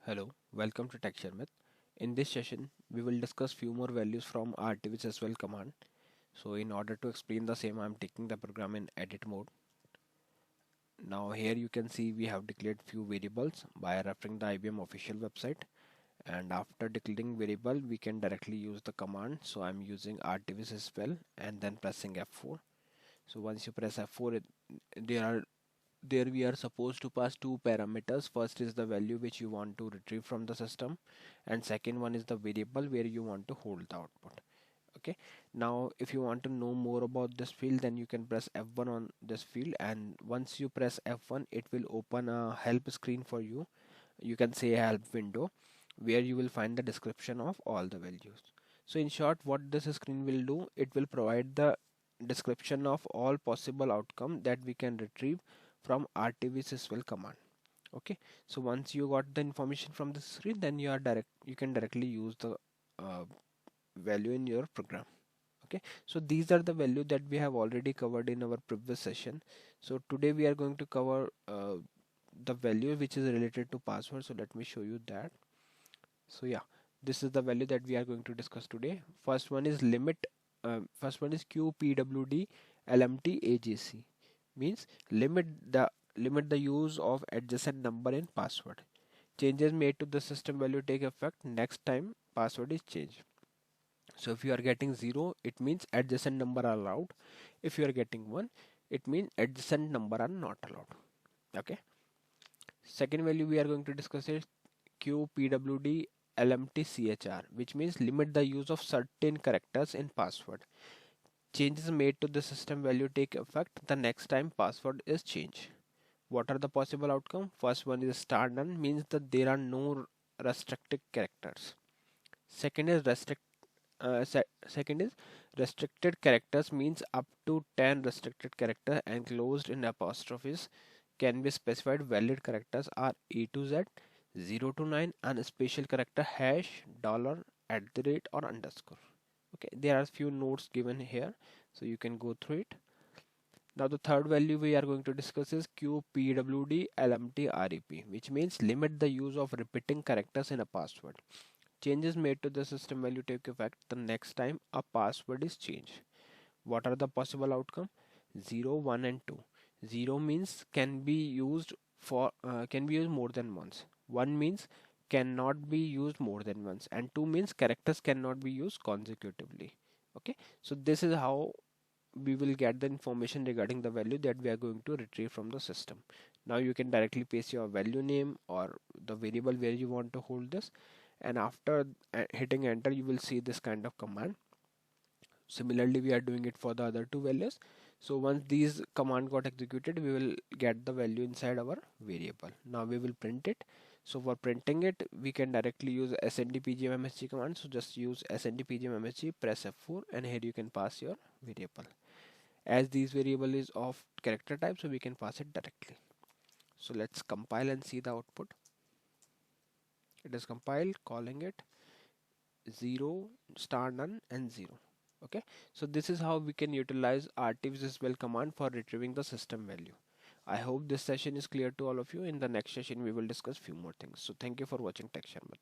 Hello, welcome to TechSharmit. In this session, we will discuss few more values from RTVSYSVAL command. So in order to explain the same, I am taking the program in edit mode. Now here you can see we have declared few variables by referring the IBM official website. And after declaring variable, we can directly use the command. So I'm using RTVSYSVAL and then pressing F4. So once you press F4, there we are supposed to pass two parameters. First is the value which you want to retrieve from the system, and second one is the variable where you want to hold the output. Okay, now if you want to know more about this field, then you can press F1 on this field, and once you press F1 it will open a help screen for you. You can say a help window where you will find the description of all the values. So in short, what this screen will do, it will provide the description of all possible outcome that we can retrieve from RTVSYSVAL command. Okay, so once you got the information from the screen, then you can directly use the uh, value in your program. Okay, so these are the value that we have already covered in our previous session. So today we are going to cover the value which is related to password. So let me show you that. So yeah, this is the value that we are going to discuss today. First one is first one is QPWDLMTAJC, means limit the use of adjacent number in password. Changes made to the system value take effect next time password is changed. So if you are getting 0, it means adjacent number are allowed. If you are getting 1, it means adjacent number are not allowed. Okay. Second value we are going to discuss is QPWDLMTCHR, which means limit the use of certain characters in password. Changes made to the system value take effect the next time password is changed. What are the possible outcome? First one is star none, means that there are no restricted characters. Second is second is restricted characters, means up to 10 restricted characters enclosed in apostrophes can be specified. Valid characters are A to Z, 0 to 9, and a special character hash, dollar, at the rate, or underscore. Okay, there are few notes given here, so you can go through it. Now the third value we are going to discuss is QPWDLMTREP, which means limit the use of repeating characters in a password. Changes made to the system value take effect the next time a password is changed. What are the possible outcome? 0, 1 and 2. 0 means can be used more than once. 1 means cannot be used more than once, and 2 means characters cannot be used consecutively. Okay, so this is how we will get the information regarding the value that we are going to retrieve from the system. Now you can directly paste your value name or the variable where you want to hold this, and after hitting enter you will see this kind of command. Similarly we are doing it for the other two values. So once these command got executed, we will get the value inside our variable. Now we will print it. So for printing it, we can directly use sndpgmsg command. So just use sndpgmsg, press F4, and here you can pass your variable. As these variable is of character type, so we can pass it directly. So let's compile and see the output. It is compiled, calling it 0, star none, and 0. Okay, so this is how we can utilize RTVSYSVAL command for retrieving the system value. I hope this session is clear to all of you. In the next session we will discuss few more things. So thank you for watching TechSharmit.